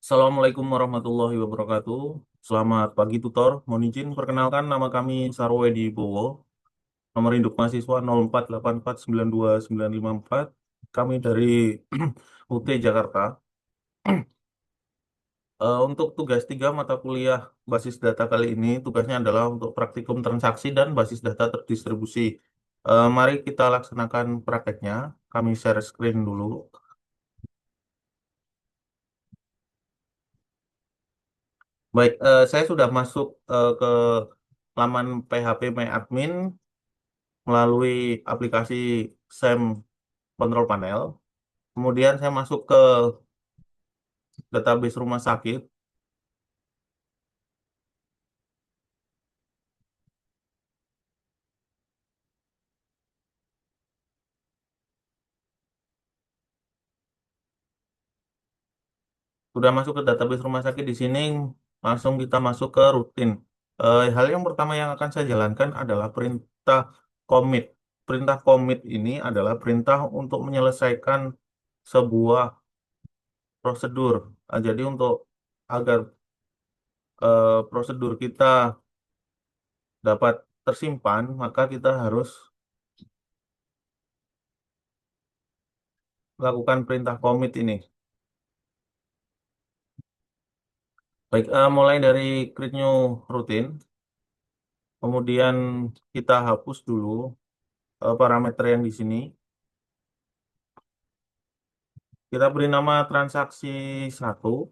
Assalamualaikum warahmatullahi wabarakatuh. Selamat pagi tutor. Mohon izin perkenalkan nama kami Sarwedi Bowo. Nomor induk mahasiswa 0484929954. Kami dari UT Jakarta. Untuk tugas 3 mata kuliah basis data kali ini, tugasnya adalah untuk praktikum transaksi dan basis data terdistribusi. Mari kita laksanakan prakteknya. Kami share screen dulu. Baik, saya sudah masuk ke laman PHP My Admin melalui aplikasi SAM Control Panel. Kemudian saya masuk ke database rumah sakit. Sudah masuk ke database rumah sakit di sini, langsung kita masuk ke rutin. Hal yang pertama yang akan saya jalankan adalah perintah commit. Perintah commit ini adalah perintah untuk menyelesaikan sebuah prosedur. Jadi untuk agar prosedur kita dapat tersimpan, maka kita harus melakukan perintah commit ini. Baik, mulai dari create new routine, kemudian kita hapus dulu parameter yang di sini. Kita beri nama transaksi satu.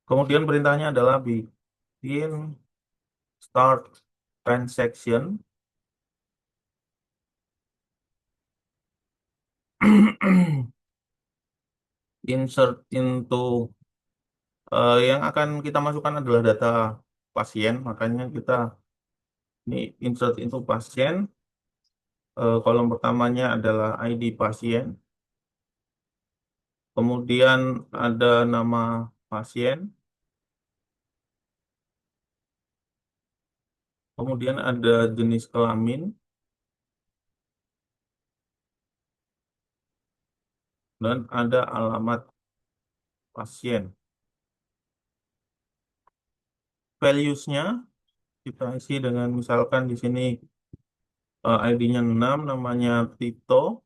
Kemudian perintahnya adalah bikin start transaction. Insert into yang akan kita masukkan adalah data pasien, makanya kita ini insert into pasien. Kolom pertamanya adalah ID pasien. Kemudian ada nama pasien. Kemudian ada jenis kelamin. Dan ada alamat pasien. Values-nya kita isi dengan misalkan di sini ID-nya 6, namanya Tito.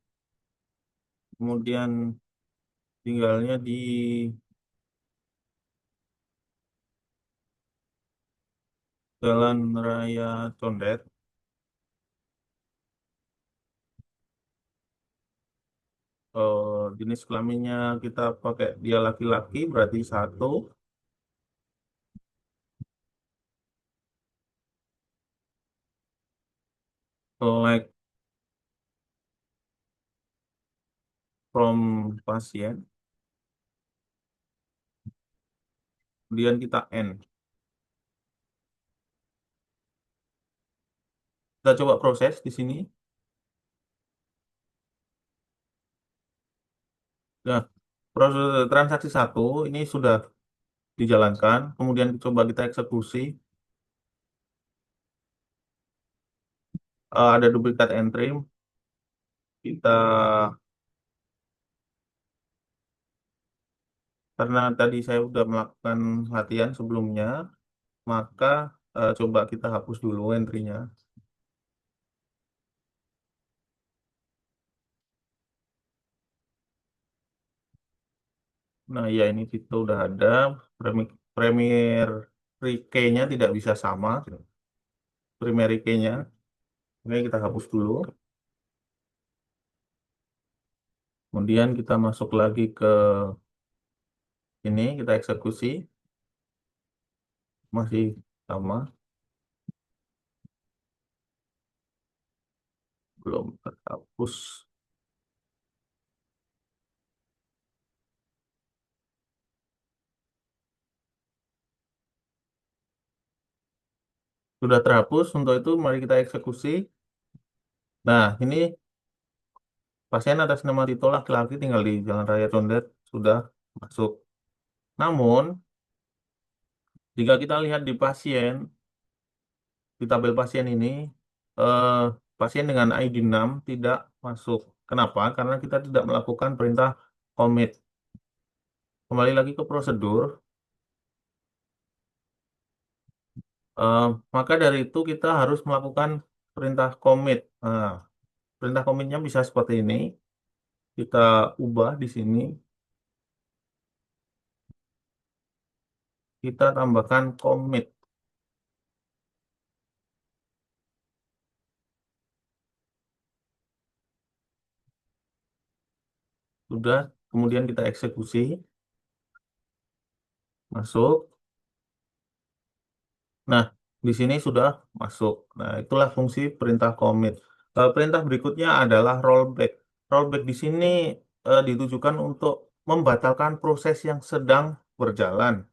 Kemudian tinggalnya di Jalan Raya Condet. Jenis kelaminnya kita pakai dia laki-laki berarti satu. Select from pasien. Kemudian kita end. Kita coba proses di sini. Nah, proses transaksi satu ini sudah dijalankan. Kemudian coba kita eksekusi. Ada duplikat entry. Kita karena tadi saya sudah melakukan latihan sebelumnya, maka coba kita hapus dulu entry-nya. Nah, ya ini itu udah ada. Primary key-nya tidak bisa sama. Primary key-nya. Oke, kita hapus dulu. Kemudian kita masuk lagi ke ini, kita eksekusi. Masih sama, belum terhapus. Sudah terhapus, untuk itu mari kita eksekusi. Nah, ini pasien atas nama Tito laki-laki tinggal di Jalan Raya Condet sudah masuk. Namun, jika kita lihat di pasien, di tabel pasien ini, eh, pasien dengan ID 6 tidak masuk. Kenapa? Karena kita tidak melakukan perintah commit. kembali lagi ke prosedur. Eh, maka dari itu kita harus melakukan perintah commit. Nah, perintah commitnya bisa seperti ini. Kita ubah di sini. Kita tambahkan commit. Sudah, kemudian kita eksekusi. Masuk. Nah, di sini sudah masuk. Nah, itulah fungsi perintah commit. Perintah berikutnya adalah rollback. Rollback di sini ditujukan untuk membatalkan proses yang sedang berjalan.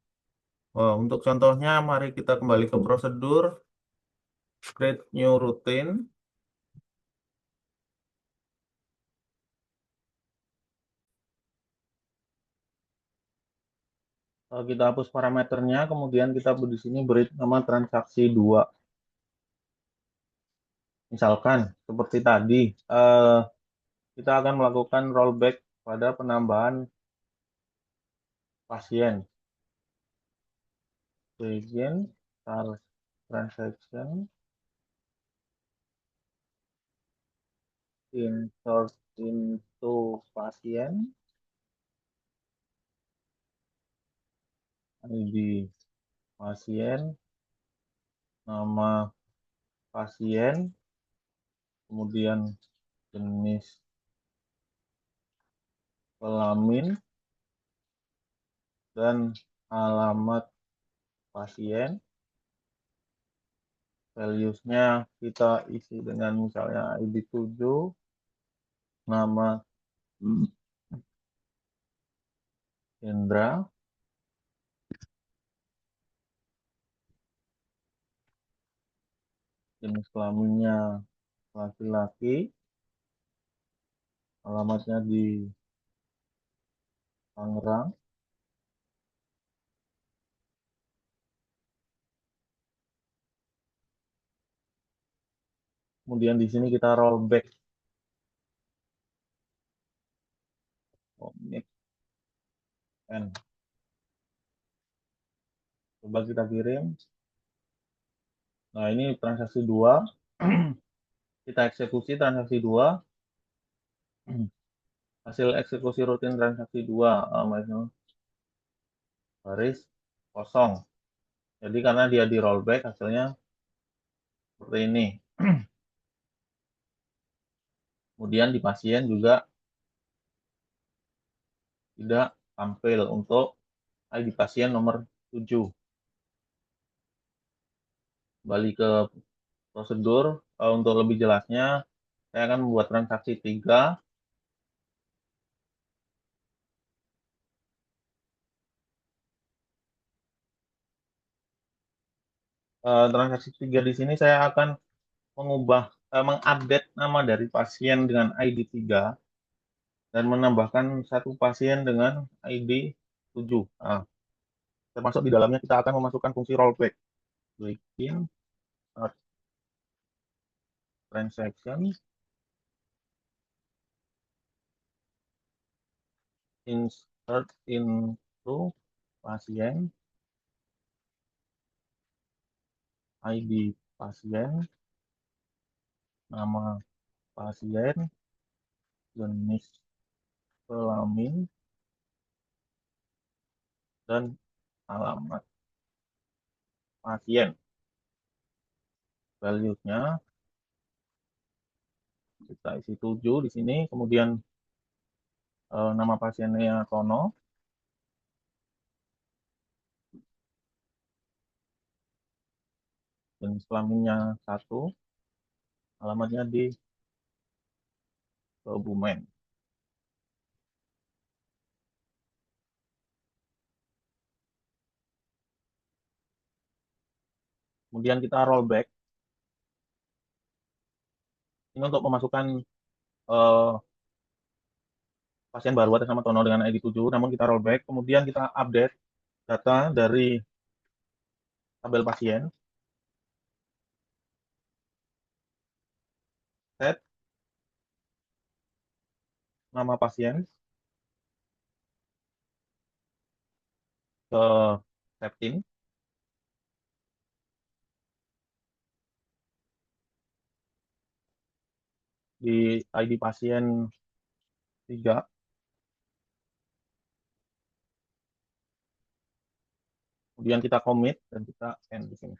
Untuk contohnya, mari kita kembali ke prosedur, create new routine. Kita hapus parameternya, kemudian kita di sini beri nama transaksi 2. Misalkan, seperti tadi, kita akan melakukan rollback pada penambahan pasien. Begin start transaction, insert into pasien, ID pasien, nama pasien, kemudian jenis kelamin, dan alamat pasien. Values-nya kita isi dengan misalnya ID 7, nama Hendra, jenis kelaminnya laki-laki, alamatnya di Tangerang. Kemudian di sini kita rollback. Commit N. Coba kita kirim. Nah, ini transaksi 2. Kita eksekusi transaksi 2. Hasil eksekusi rutin transaksi 2. Baris kosong. Jadi karena dia di rollback, hasilnya seperti ini. Kemudian di pasien juga tidak tampil untuk ID pasien nomor 7. Kembali ke prosedur. Untuk lebih jelasnya, saya akan membuat transaksi 3. Transaksi 3 di sini saya akan mengupdate nama dari pasien dengan ID 3 dan menambahkan satu pasien dengan ID 7. Nah, termasuk di dalamnya kita akan memasukkan fungsi rollback. Begin start transaction, insert into pasien, ID pasien, nama pasien, jenis kelamin, dan alamat pasien. Values-nya kita isi 7 di sini, kemudian nama pasiennya Tono, jenis kelaminnya 1, alamatnya di Kebumen. Kemudian kita rollback. Ini untuk memasukkan uh, pasien baru atas nama Tono dengan ID 7, namun kita rollback. Kemudian kita update data dari tabel pasien. Set nama pasien. ke setting di ID pasien 3, kemudian kita commit dan kita end di sini.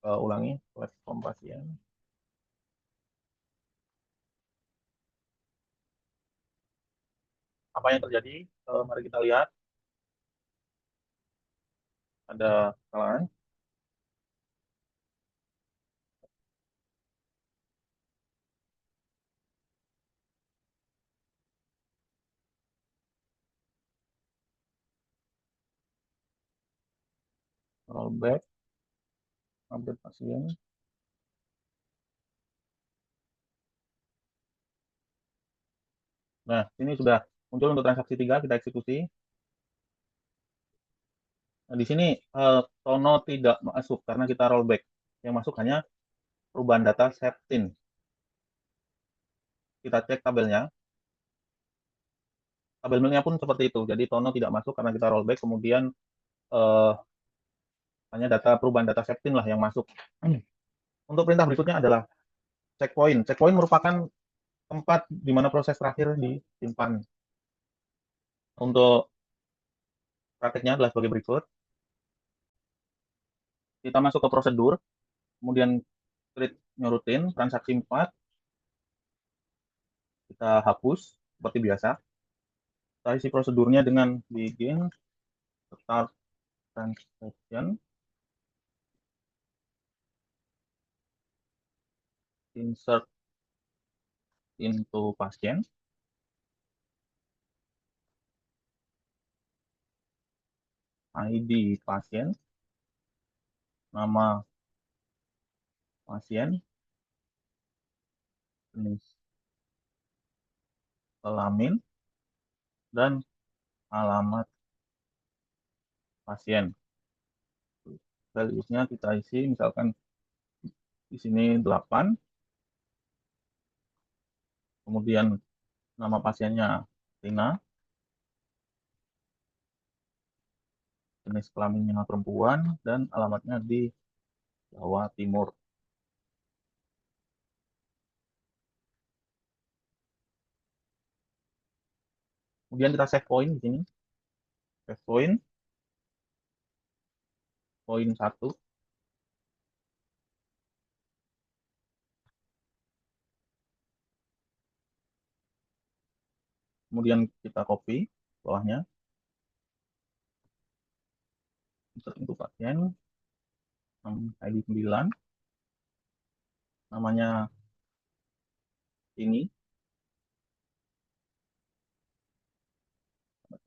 Ulangi platform pasien. Apa yang terjadi? Mari kita lihat. Ada kesalahan. Rollback, update pasien. Nah, ini sudah muncul untuk transaksi 3, kita eksekusi. Nah, di sini tono tidak masuk karena kita rollback. Yang masuk hanya perubahan data setting. Kita cek tabelnya. Tabel milnya pun seperti itu. Jadi tono tidak masuk karena kita rollback. Kemudian hanya perubahan data setting lah yang masuk. Untuk perintah berikutnya adalah checkpoint. Checkpoint merupakan tempat di mana proses terakhir disimpan. Untuk prakteknya adalah sebagai berikut. Kita masuk ke prosedur, kemudian create new routine, transaksi 4, kita hapus seperti biasa. Kita isi prosedurnya dengan begin, start transaction, insert into pasien, ID pasien, nama pasien, jenis kelamin, dan alamat pasien. Values-nya kita isi, misalkan di sini 8, kemudian nama pasiennya Tina, jenis kelaminnya perempuan, dan alamatnya di Jawa Timur. Kemudian kita save point di sini. Save point, poin 1. Kemudian kita copy bawahnya. Insert untuk pasien. ID 9. Namanya ini.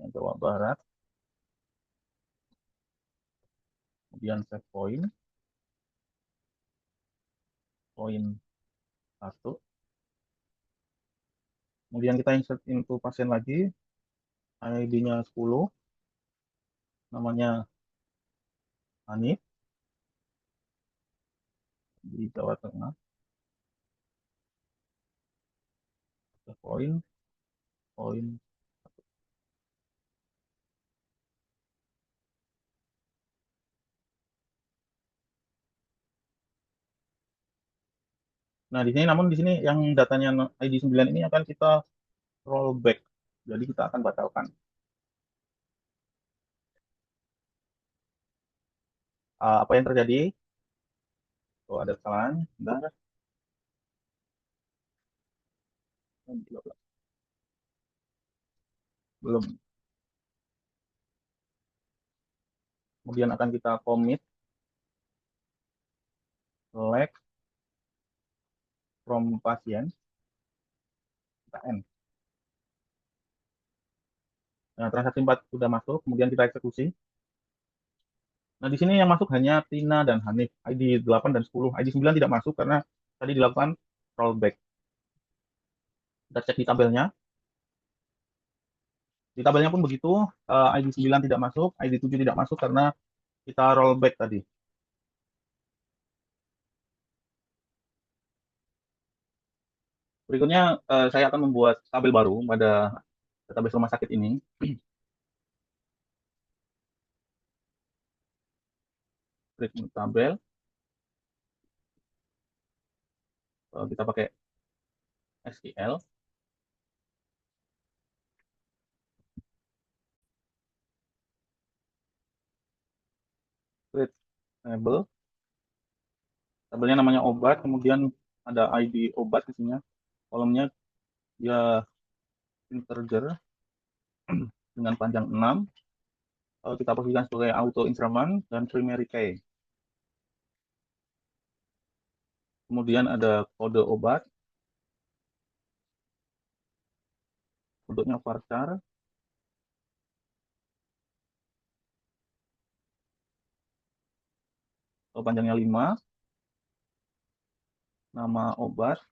Jawa Barat. Kemudian save point. Poin 1. Kemudian kita insert into pasien lagi. ID-nya 10. Namanya Hanif. Di Jawa Tengah. Save point. Poin. Nah, di sini namun di sini yang datanya ID 9 ini akan kita rollback. Jadi kita akan batalkan. Apa yang terjadi? Oh, ada kesalahan. Bentar. Belum. Kemudian akan kita commit select from pasien, kita end. Nah, transaksi 4 sudah masuk, kemudian kita eksekusi. Nah, di sini yang masuk hanya Tina dan Hanif, ID 8 dan 10. ID 9 tidak masuk karena tadi dilakukan rollback. Kita cek di tabelnya. Di tabelnya pun begitu, ID 9 tidak masuk, ID 7 tidak masuk karena kita rollback tadi. Berikutnya saya akan membuat tabel baru pada database rumah sakit ini. Klik tabel, kita pakai SQL. Create table, tabelnya namanya obat, kemudian ada ID obat di sini, kolomnya dia integer dengan panjang 6. Kita posisikan sebagai auto instrument dan primary key. Kemudian ada kode obat, bentuknya varchar, panjangnya 5, nama obat,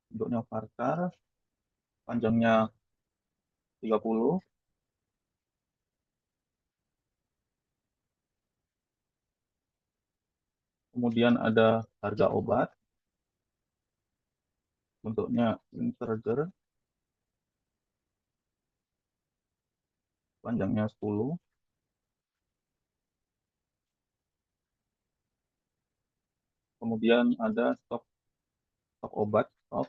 bentuknya varchar, panjangnya 30, kemudian ada harga obat, bentuknya integer, panjangnya 10, kemudian ada stok obat, stok,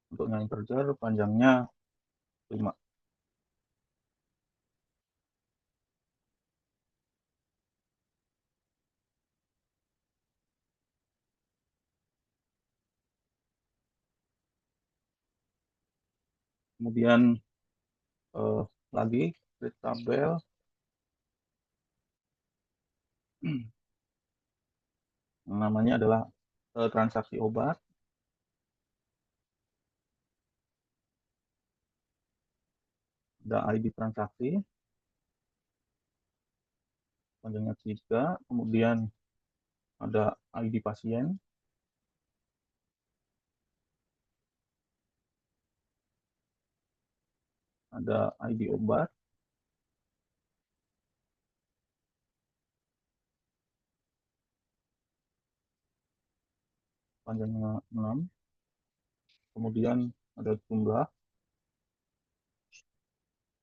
bentuknya integer, panjangnya 5. Kemudian eh, lagi create tabel, namanya adalah transaksi obat, ada ID transaksi, panjangnya 3, kemudian ada ID pasien, ada ID obat, panjangnya 6, kemudian ada jumlah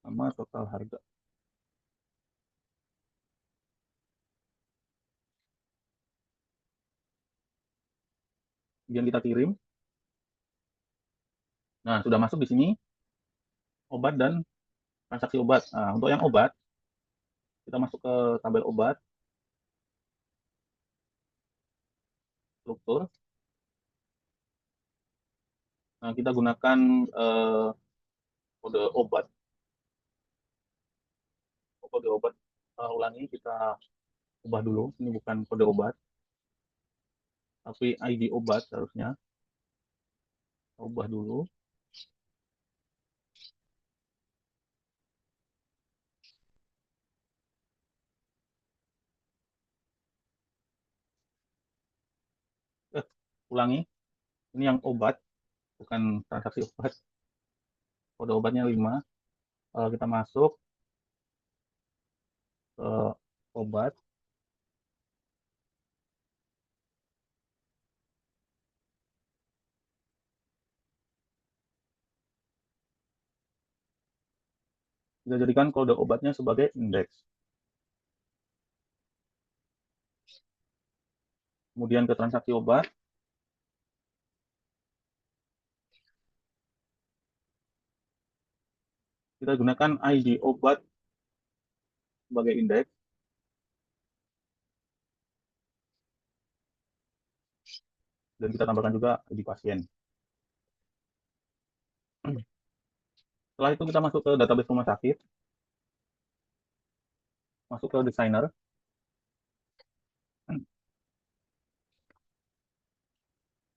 sama total harga. Kemudian kita kirim. Nah, sudah masuk di sini obat dan transaksi obat. Nah, untuk yang obat, kita masuk ke tabel obat, struktur. Nah, kita gunakan kode obat. Kode obat ulangi kita ubah dulu. Ini bukan kode obat, tapi ID obat harusnya. Kita ubah dulu. Ulangi. Ini yang obat, bukan transaksi obat. Kode obatnya 5. Kita masuk ke obat. Kita jadikan kode obatnya sebagai indeks. Kemudian ke transaksi obat. Kita gunakan ID obat sebagai indeks. Dan kita tambahkan juga ID pasien. Setelah itu kita masuk ke database rumah sakit. Masuk ke designer.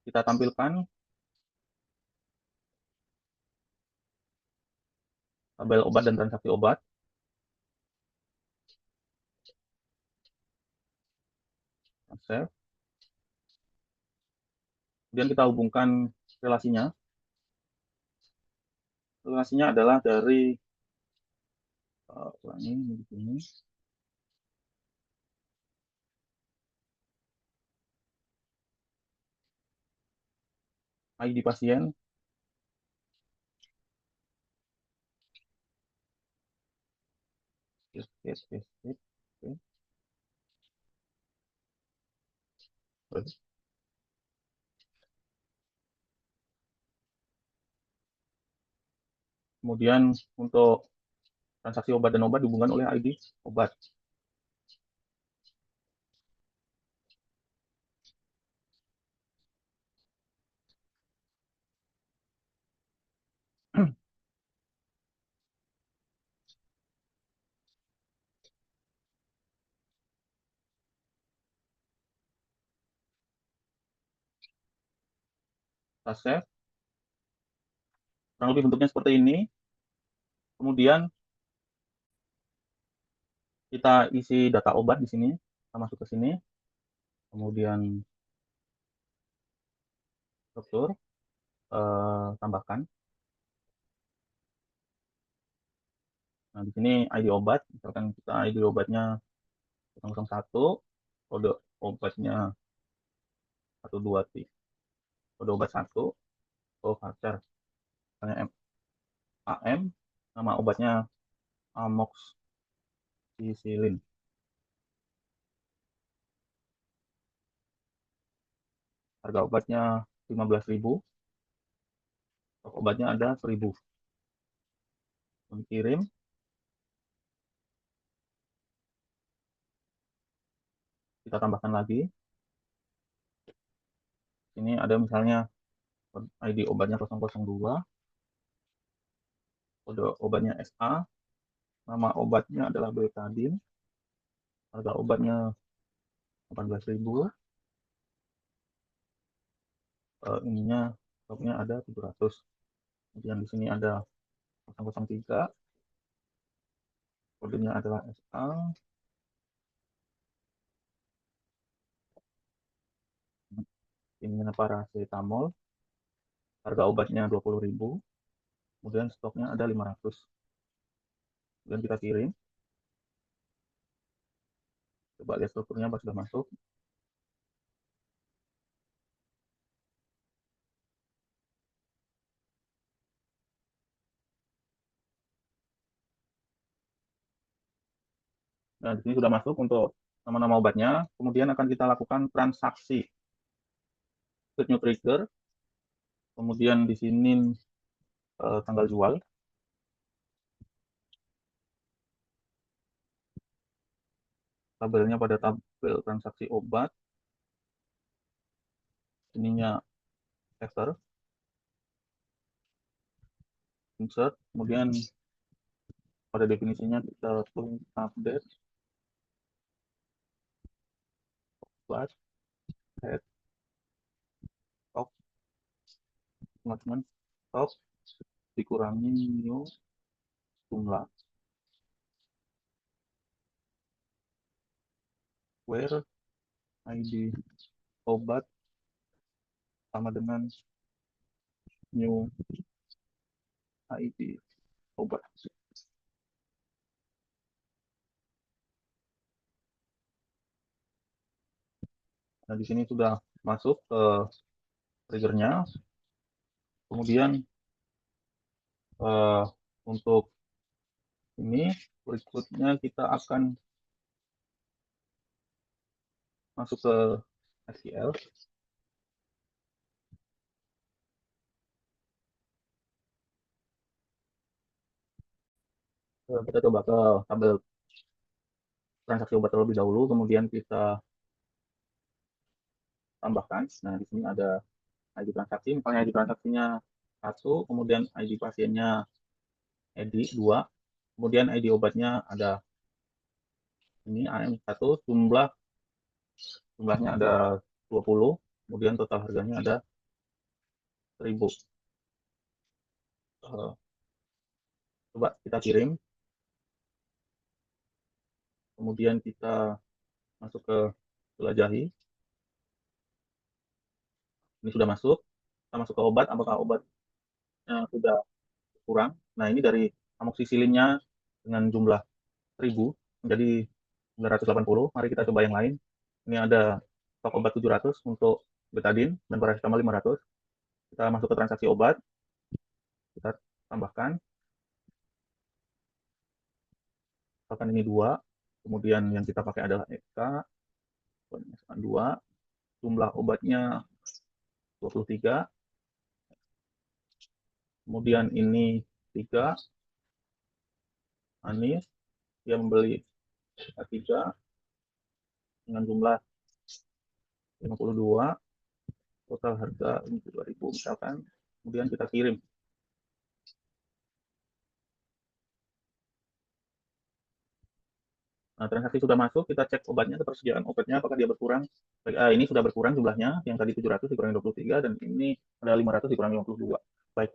Kita tampilkan tabel obat dan transaksi obat. Save. Kemudian kita hubungkan relasinya. Relasinya adalah dari ini di sini. ID pasien skip. Oke. Kemudian untuk transaksi obat dan obat dihubungkan oleh ID obat. Kita save. Kurang lebih bentuknya seperti ini. Kemudian kita isi data obat di sini. Kita masuk ke sini. Kemudian struktur, tambahkan. Nah, di sini ID obat. Misalkan kita ID obatnya 001, kode obatnya 12, kode obat 1, voucher, misalnya AM, nama obatnya amoxicillin. Harga obatnya 15.000, stok obatnya ada 1.000. Kirim, kita tambahkan lagi. Ini ada misalnya ID obatnya 002, kode obatnya SA, nama obatnya adalah betadine, harga obatnya 18.000, ininya stoknya ada 700. Kemudian di sini ada 003, kodenya adalah SA, ini paracetamol, harga obatnya 20.000, kemudian stoknya ada 500. Kemudian kita kirim, coba lihat strukturnya apa sudah masuk. Nah, di sini sudah masuk untuk nama-nama obatnya. Kemudian akan kita lakukan transaksi ke new trigger. Kemudian di sini tanggal jual. Tabelnya pada tabel transaksi obat. Ininya after. Insert. Kemudian pada definisinya kita tulis update. Obat. Head. Stock. Teman-teman. Stock. Dikurangi new jumlah. Where ID obat sama dengan new ID obat. Nah, di sini sudah masuk ke triggernya. Kemudian untuk ini berikutnya kita akan masuk ke SQL. Kita coba ke tabel transaksi obat terlebih dahulu, kemudian kita tambahkan. Nah, di sini ada ID transaksi, misalnya ID transaksinya 1, kemudian ID pasiennya ID 2, kemudian ID obatnya ada ini AM1, jumlahnya ada 20, kemudian total harganya ada 1.000. Coba kita kirim, kemudian kita masuk ke jelajahi. Ini sudah masuk, kita masuk ke obat, apakah obatnya sudah kurang. Nah, ini dari amoxicillinnya dengan jumlah 1.000 menjadi 980. Mari kita coba yang lain. Ini ada stok obat 700 untuk betadine dan paracetamol 500. Kita masuk ke transaksi obat, kita tambahkan. misalkan ini 2, kemudian yang kita pakai adalah EK, misalkan 2, jumlah obatnya 23, kemudian ini 3, Anis, dia membeli tiga dengan jumlah 52, total harga 2.000 misalkan, kemudian kita kirim. Nah, transaksi sudah masuk, kita cek obatnya, ketersediaan obatnya, apakah dia berkurang. Baik, ini sudah berkurang jumlahnya, yang tadi 700 dikurangi 23, dan ini ada 500 dikurangi 52. Baik,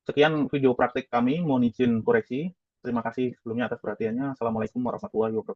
sekian video praktik kami, mohon izin koreksi. Terima kasih sebelumnya atas perhatiannya. Assalamualaikum warahmatullahi wabarakatuh.